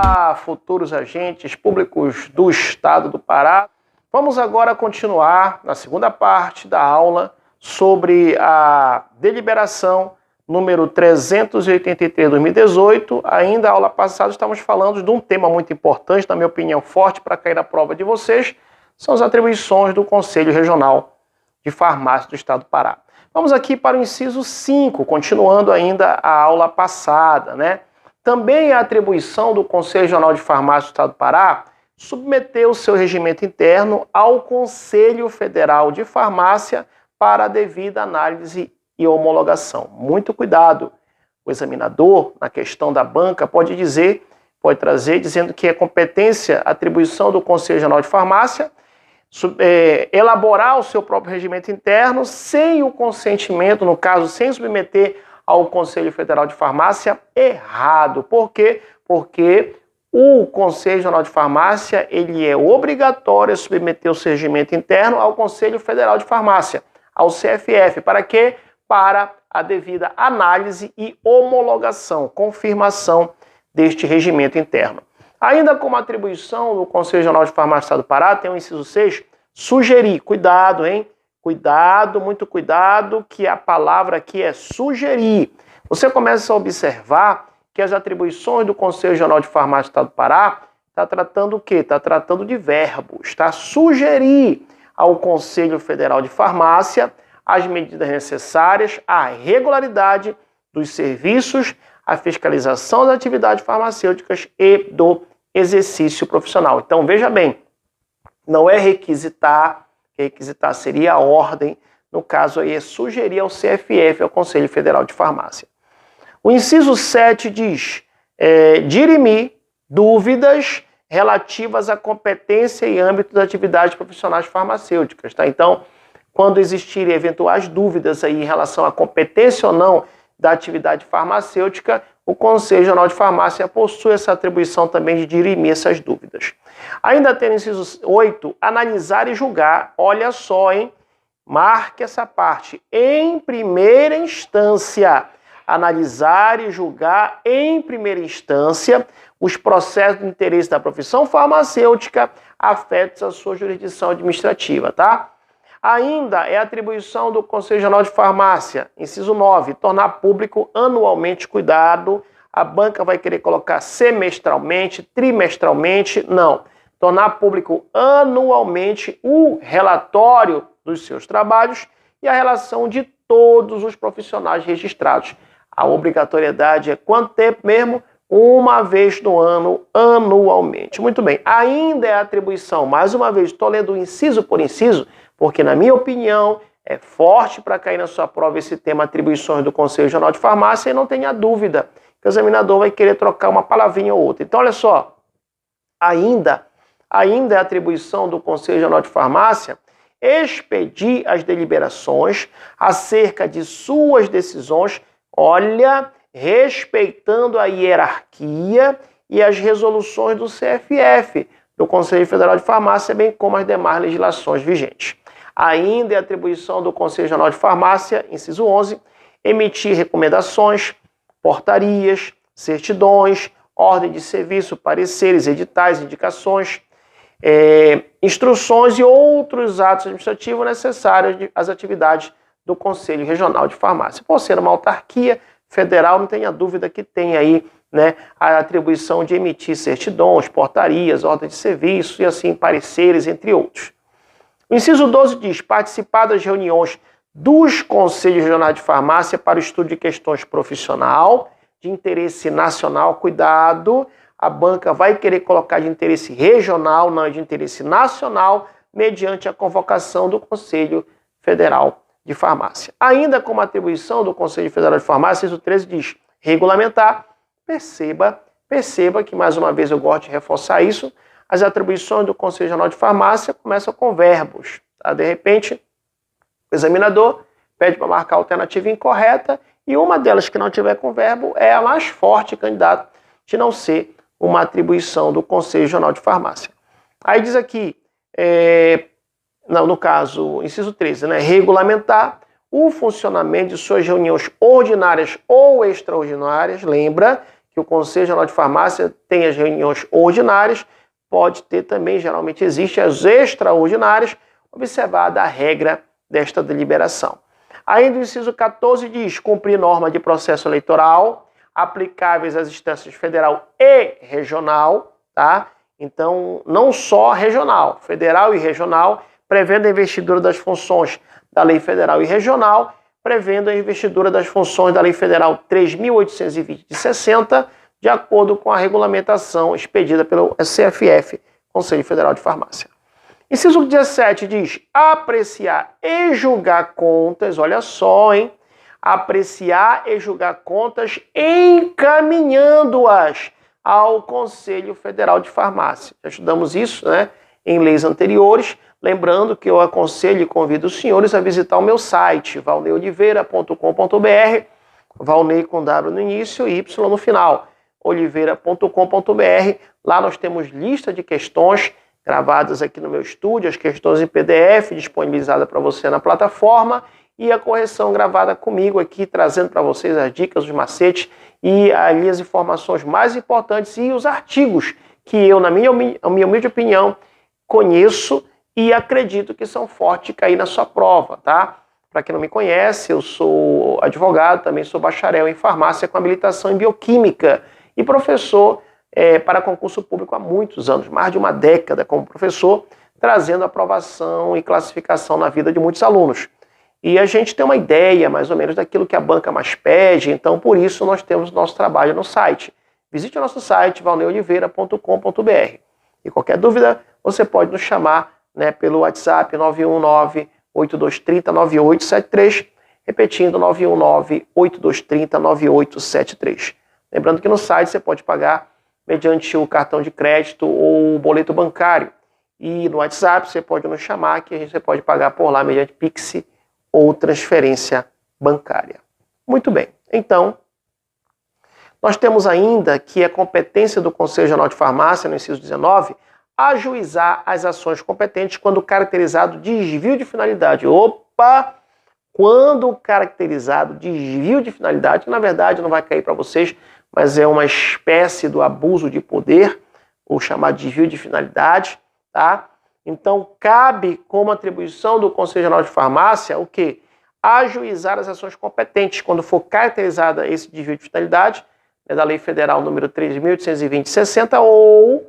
Olá, futuros agentes públicos do Estado do Pará. Vamos agora continuar na segunda parte da aula sobre a deliberação número 383/2018. Ainda a aula passada estávamos falando de um tema muito importante, na minha opinião, forte para cair na prova de vocês, são as atribuições do Conselho Regional de Farmácia do Estado do Pará. Vamos aqui para o inciso 5, continuando ainda a aula passada, né? Também a atribuição do Conselho Regional de Farmácia do Estado do Pará submeter o seu regimento interno ao Conselho Federal de Farmácia para a devida análise e homologação. Muito cuidado. O examinador, na questão da banca, pode trazer dizendo que é competência, atribuição do Conselho Regional de Farmácia, elaborar o seu próprio regimento interno sem o consentimento, no caso, sem submeter ao Conselho Federal de Farmácia, errado. Por quê? Porque o Conselho Regional de Farmácia, ele é obrigatório a submeter o seu regimento interno ao Conselho Federal de Farmácia, ao CFF. Para quê? Para a devida análise e homologação, confirmação deste regimento interno. Ainda como atribuição do Conselho Regional de Farmácia do Estado do Pará, tem o inciso 6, sugerir. Cuidado, hein? Cuidado, muito cuidado, que a palavra aqui é sugerir. Você começa a observar que as atribuições do Conselho Regional de Farmácia do Estado do Pará está tratando o quê? Está tratando de verbos, tá? Sugerir ao Conselho Federal de Farmácia as medidas necessárias à regularidade dos serviços, à fiscalização das atividades farmacêuticas e do exercício profissional. Então, veja bem, não é requisitar seria a ordem, no caso aí é sugerir ao CFF, ao Conselho Federal de Farmácia. O inciso 7 diz, dirimir dúvidas relativas à competência e âmbito das atividades profissionais farmacêuticas, tá? Então, quando existirem eventuais dúvidas aí em relação à competência ou não da atividade farmacêutica, o Conselho Regional de Farmácia possui essa atribuição também de dirimir essas dúvidas. Ainda tem o inciso 8, analisar e julgar. Olha só, hein? Marque essa parte. Em primeira instância, analisar e julgar em primeira instância os processos de interesse da profissão farmacêutica afetos à sua jurisdição administrativa, tá? Ainda é atribuição do Conselho Regional de Farmácia, inciso 9, tornar público anualmente. Cuidado, a banca vai querer colocar semestralmente, trimestralmente, não. Tornar público anualmente o relatório dos seus trabalhos e a relação de todos os profissionais registrados. A obrigatoriedade é quanto tempo mesmo? Uma vez no ano, anualmente. Muito bem, ainda é atribuição, mais uma vez, estou lendo inciso por inciso, porque, na minha opinião, é forte para cair na sua prova esse tema atribuições do Conselho Regional de Farmácia, e não tenha dúvida que o examinador vai querer trocar uma palavrinha ou outra. Então, olha só, ainda é atribuição do Conselho Regional de Farmácia expedir as deliberações acerca de suas decisões, olha, respeitando a hierarquia e as resoluções do CFF, do Conselho Federal de Farmácia, bem como as demais legislações vigentes. Ainda é atribuição do Conselho Regional de Farmácia, inciso 11, emitir recomendações, portarias, certidões, ordem de serviço, pareceres, editais, indicações, instruções e outros atos administrativos necessários às atividades do Conselho Regional de Farmácia. Por ser uma autarquia federal, não tenha dúvida que tem aí, né, a atribuição de emitir certidões, portarias, ordens de serviço e assim pareceres, entre outros. O inciso 12 diz participar das reuniões dos Conselhos Regionais de Farmácia para o estudo de questões profissional, de interesse nacional. Cuidado, a banca vai querer colocar de interesse regional, não é de interesse nacional, mediante a convocação do Conselho Federal de Farmácia. Ainda como atribuição do Conselho Federal de Farmácia, inciso 13 diz regulamentar. Perceba que, mais uma vez, eu gosto de reforçar isso, as atribuições do Conselho Regional de Farmácia começam com verbos. Tá? De repente, o examinador pede para marcar a alternativa incorreta e uma delas que não tiver com verbo é a mais forte, candidato, de não ser uma atribuição do Conselho Regional de Farmácia. Aí diz aqui, no caso, inciso 13, né, regulamentar o funcionamento de suas reuniões ordinárias ou extraordinárias. Lembra que o Conselho Regional de Farmácia tem as reuniões ordinárias, pode ter também, geralmente existe, as extraordinárias, observada a regra desta deliberação. Ainda o inciso 14 diz cumprir norma de processo eleitoral aplicáveis às instâncias federal e regional, tá? Então, não só regional, federal e regional, prevendo a investidura das funções da Lei Federal e Regional, prevendo a investidura das funções da Lei Federal 3.820 de 60, de acordo com a regulamentação expedida pelo CFF, Conselho Federal de Farmácia. Inciso 17 diz apreciar e julgar contas, olha só, hein? Apreciar e julgar contas encaminhando-as ao Conselho Federal de Farmácia. Já estudamos isso, né, em leis anteriores. Lembrando que eu aconselho e convido os senhores a visitar o meu site, valneioliveira.com.br, Valnei com W no início e Y no final, oliveira.com.br. Lá nós temos lista de questões gravadas aqui no meu estúdio, as questões em PDF disponibilizadas para você na plataforma e a correção gravada comigo aqui, trazendo para vocês as dicas, os macetes e ali as informações mais importantes e os artigos que eu, na minha humilde opinião, conheço e acredito que são fortes de cair na sua prova, tá? Para quem não me conhece, eu sou advogado, também sou bacharel em farmácia com habilitação em bioquímica e professor para concurso público há muitos anos, mais de uma década como professor, trazendo aprovação e classificação na vida de muitos alunos. E a gente tem uma ideia, mais ou menos, daquilo que a banca mais pede, então por isso nós temos nosso trabalho no site. Visite o nosso site, valneioliveira.com.br. E qualquer dúvida, você pode nos chamar, né, pelo WhatsApp 919-8230-9873, repetindo 919-8230-9873. Lembrando que no site você pode pagar mediante o cartão de crédito ou o boleto bancário. E no WhatsApp você pode nos chamar, que você pode pagar por lá mediante Pix ou transferência bancária. Muito bem, então, nós temos ainda que a competência do Conselho Regional de Farmácia, no inciso 19, ajuizar as ações competentes quando caracterizado desvio de finalidade. Opa! Quando caracterizado desvio de finalidade, que na verdade não vai cair para vocês, mas é uma espécie do abuso de poder, o chamado desvio de finalidade, tá? Então, cabe como atribuição do Conselho Regional de Farmácia o quê? Ajuizar as ações competentes quando for caracterizada esse desvio de finalidade, né, da Lei Federal número 3.820 de 60, ou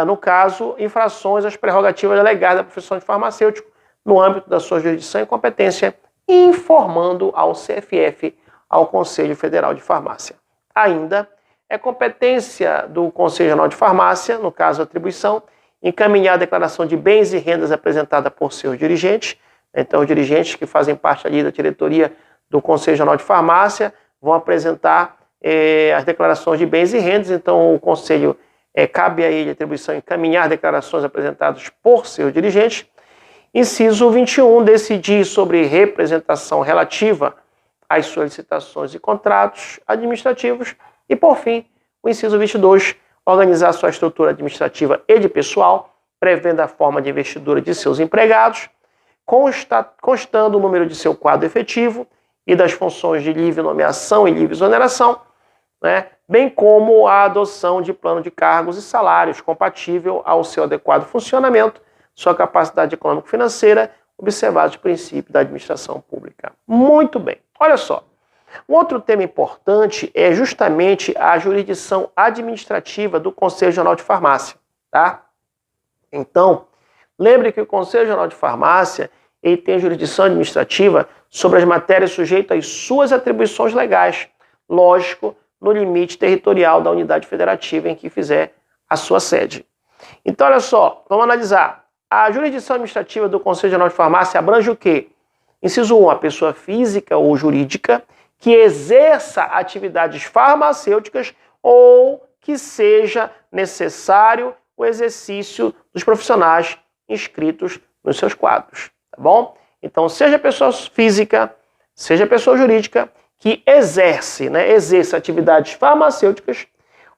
no caso, infrações às prerrogativas delegadas da profissão de farmacêutico no âmbito da sua jurisdição e competência, informando ao CFF, ao Conselho Federal de Farmácia. Ainda é competência do Conselho Regional de Farmácia, no caso atribuição, encaminhar a declaração de bens e rendas apresentada por seus dirigentes. Então, os dirigentes que fazem parte ali da diretoria do Conselho Regional de Farmácia vão apresentar as declarações de bens e rendas. Então, o Conselho cabe a ele a atribuição encaminhar declarações apresentadas por seus dirigentes. Inciso 21, decidir sobre representação relativa às solicitações e contratos administrativos. E, por fim, o inciso 22, organizar sua estrutura administrativa e de pessoal, prevendo a forma de investidura de seus empregados, constando o número de seu quadro efetivo e das funções de livre nomeação e livre exoneração, né, bem como a adoção de plano de cargos e salários compatível ao seu adequado funcionamento, sua capacidade econômico-financeira, observados os princípios da administração pública. Muito bem, olha só. Um outro tema importante é justamente a jurisdição administrativa do Conselho Regional de Farmácia, tá? Então, lembre que o Conselho Regional de Farmácia ele tem jurisdição administrativa sobre as matérias sujeitas às suas atribuições legais, lógico, no limite territorial da unidade federativa em que fizer a sua sede. Então, olha só, vamos analisar. A jurisdição administrativa do Conselho Regional de Farmácia abrange o quê? Inciso 1, a pessoa física ou jurídica que exerça atividades farmacêuticas ou que seja necessário o exercício dos profissionais inscritos nos seus quadros, tá bom? Então, seja pessoa física, seja pessoa jurídica que exerça atividades farmacêuticas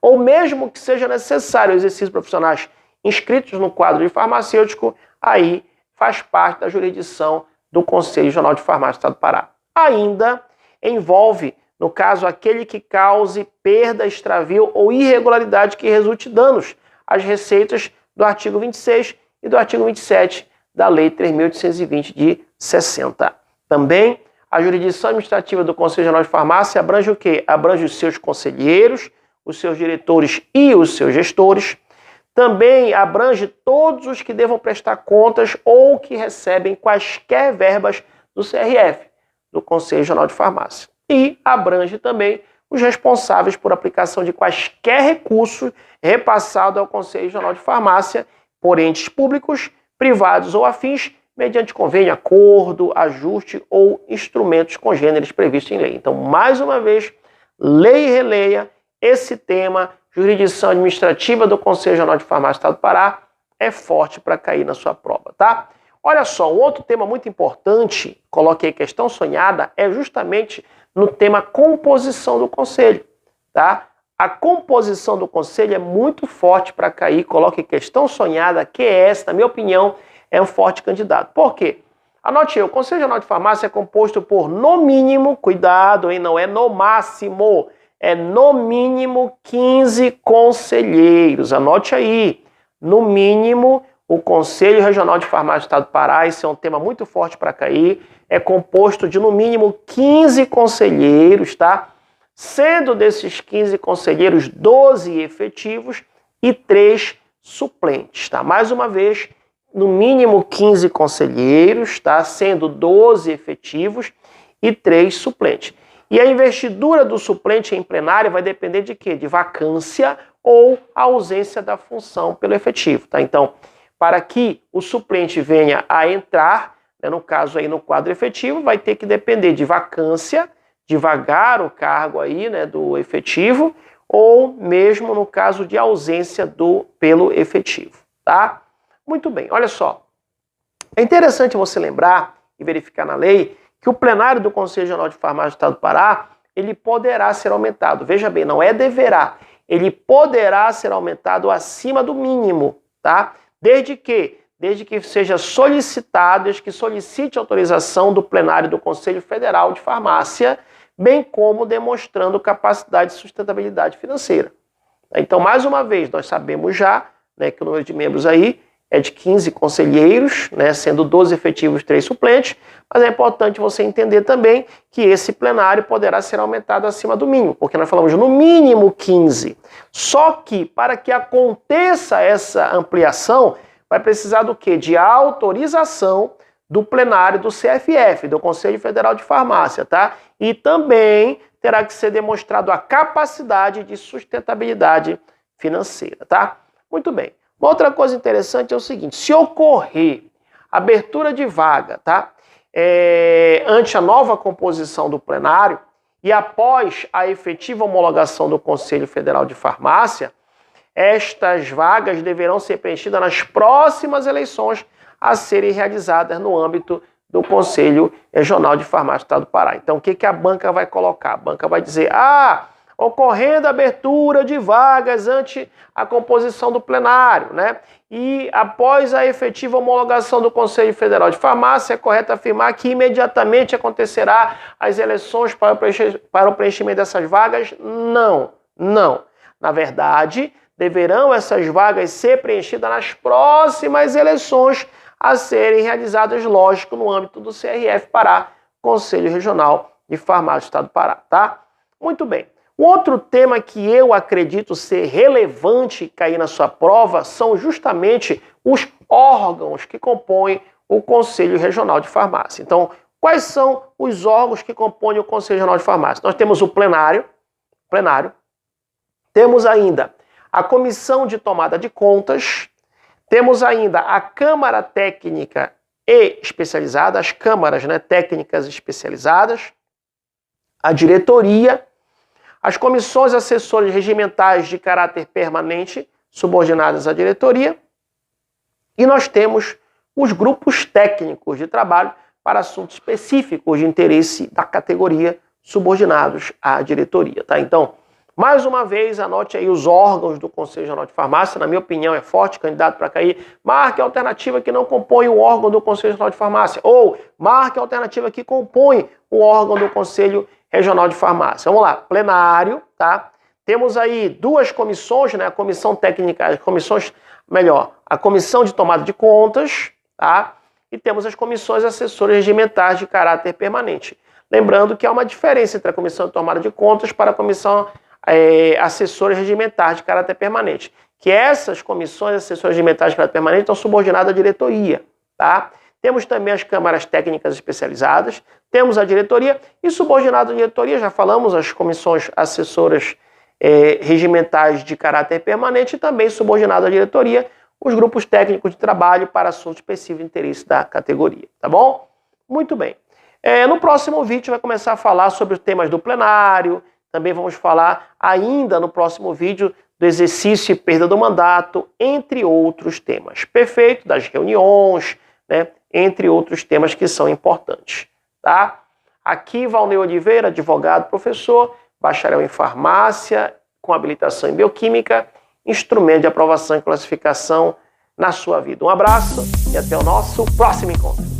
ou mesmo que seja necessário o exercício de profissionais inscritos no quadro de farmacêutico, aí faz parte da jurisdição do Conselho Regional de Farmácia do Estado do Pará. Ainda envolve No caso, aquele que cause perda, extravio ou irregularidade que resulte danos às receitas do artigo 26 e do artigo 27 da Lei 3.820 de 60. Também, a jurisdição administrativa do Conselho Regional de Farmácia abrange o quê? Abrange os seus conselheiros, os seus diretores e os seus gestores. Também abrange todos os que devam prestar contas ou que recebem quaisquer verbas do CRF, do Conselho Regional de Farmácia. E abrange também os responsáveis por aplicação de quaisquer recursos repassado ao Conselho Regional de Farmácia por entes públicos, privados ou afins, mediante convênio, acordo, ajuste ou instrumentos congêneres previstos em lei. Então, mais uma vez, leia e releia esse tema. Jurisdição administrativa do Conselho Regional de Farmácia do Estado do Pará é forte para cair na sua prova, tá? Olha só, um outro tema muito importante, coloquei questão sonhada, é justamente no tema composição do Conselho, tá? A composição do Conselho é muito forte para cair, coloque questão sonhada, QS, na minha opinião, é um forte candidato. Por quê? Anote aí, o Conselho Regional de Farmácia é composto por, no mínimo, cuidado, hein, não é no máximo, é no mínimo 15 conselheiros. Anote aí, no mínimo, o Conselho Regional de Farmácia do Estado do Pará, esse é um tema muito forte para cair, é composto de no mínimo 15 conselheiros, tá? Sendo desses 15 conselheiros, 12 efetivos e 3 suplentes, tá? Mais uma vez, no mínimo 15 conselheiros, tá? Sendo 12 efetivos e 3 suplentes. E a investidura do suplente em plenário vai depender de quê? De vacância ou ausência da função pelo efetivo, tá? Então, para que o suplente venha a entrar, né, no caso aí no quadro efetivo, vai ter que depender de vacância, de vagar o cargo aí, né, do efetivo, ou mesmo no caso de ausência pelo efetivo, tá? Muito bem, olha só. É interessante você lembrar e verificar na lei que o plenário do Conselho Regional de Farmácia do Estado do Pará, ele poderá ser aumentado. Veja bem, não é deverá. Ele poderá ser aumentado acima do mínimo, tá? Desde que seja solicitado, desde que solicite autorização do plenário do Conselho Federal de Farmácia, bem como demonstrando capacidade de sustentabilidade financeira. Então, mais uma vez, nós sabemos já, né, que o número de membros aí é de 15 conselheiros, né, sendo 12 efetivos e 3 suplentes, mas é importante você entender também que esse plenário poderá ser aumentado acima do mínimo, porque nós falamos no mínimo 15. Só que, para que aconteça essa ampliação, vai precisar do quê? De autorização do plenário do CFF, do Conselho Federal de Farmácia, tá? E também terá que ser demonstrado a capacidade de sustentabilidade financeira, tá? Muito bem. Uma outra coisa interessante é o seguinte, se ocorrer abertura de vaga, tá? Ante a nova composição do plenário e após a efetiva homologação do Conselho Federal de Farmácia, estas vagas deverão ser preenchidas nas próximas eleições a serem realizadas no âmbito do Conselho Regional de Farmácia do Estado do Pará. Então, o que a banca vai colocar? A banca vai dizer, ocorrendo a abertura de vagas ante a composição do plenário, né? E após a efetiva homologação do Conselho Federal de Farmácia, é correto afirmar que imediatamente acontecerá as eleições para o preenchimento dessas vagas? Não. Na verdade, deverão essas vagas ser preenchidas nas próximas eleições a serem realizadas, lógico, no âmbito do CRF Pará, Conselho Regional de Farmácia do Estado do Pará, tá? Muito bem. O outro tema que eu acredito ser relevante cair na sua prova são justamente os órgãos que compõem o Conselho Regional de Farmácia. Então, quais são os órgãos que compõem o Conselho Regional de Farmácia? Nós temos o plenário, temos ainda a Comissão de Tomada de Contas, temos ainda a Câmara Técnica e Especializada, as câmaras, né, técnicas especializadas, a diretoria, as comissões assessores regimentais de caráter permanente, subordinadas à diretoria, e nós temos os grupos técnicos de trabalho para assuntos específicos de interesse da categoria, subordinados à diretoria, tá? Então, mais uma vez, anote aí os órgãos do Conselho Regional de Farmácia, na minha opinião é forte, candidato para cair. Marque a alternativa que não compõe o órgão do Conselho Regional de Farmácia, ou marque a alternativa que compõe o órgão do Conselho Regional de Farmácia. Vamos lá, plenário, tá? Temos aí duas comissões, né? A comissão técnica, a comissão de tomada de contas, tá? E temos as comissões assessoras regimentares de caráter permanente. Lembrando que há uma diferença entre a comissão de tomada de contas para a comissão assessora regimentar de caráter permanente. Que essas comissões assessoras regimentares de caráter permanente estão subordinadas à diretoria, tá? Temos também as câmaras técnicas especializadas, temos a diretoria e subordinado à diretoria, já falamos, as comissões assessoras regimentares de caráter permanente e também subordinado à diretoria, os grupos técnicos de trabalho para assuntos específicos de interesse da categoria, tá bom? Muito bem. No próximo vídeo vai começar a falar sobre os temas do plenário, também vamos falar ainda no próximo vídeo do exercício e perda do mandato, entre outros temas. Perfeito? Das reuniões, né? Entre outros temas que são importantes, tá? Aqui, Valnei Oliveira, advogado, professor, bacharel em farmácia, com habilitação em bioquímica, instrumento de aprovação e classificação na sua vida. Um abraço e até o nosso próximo encontro.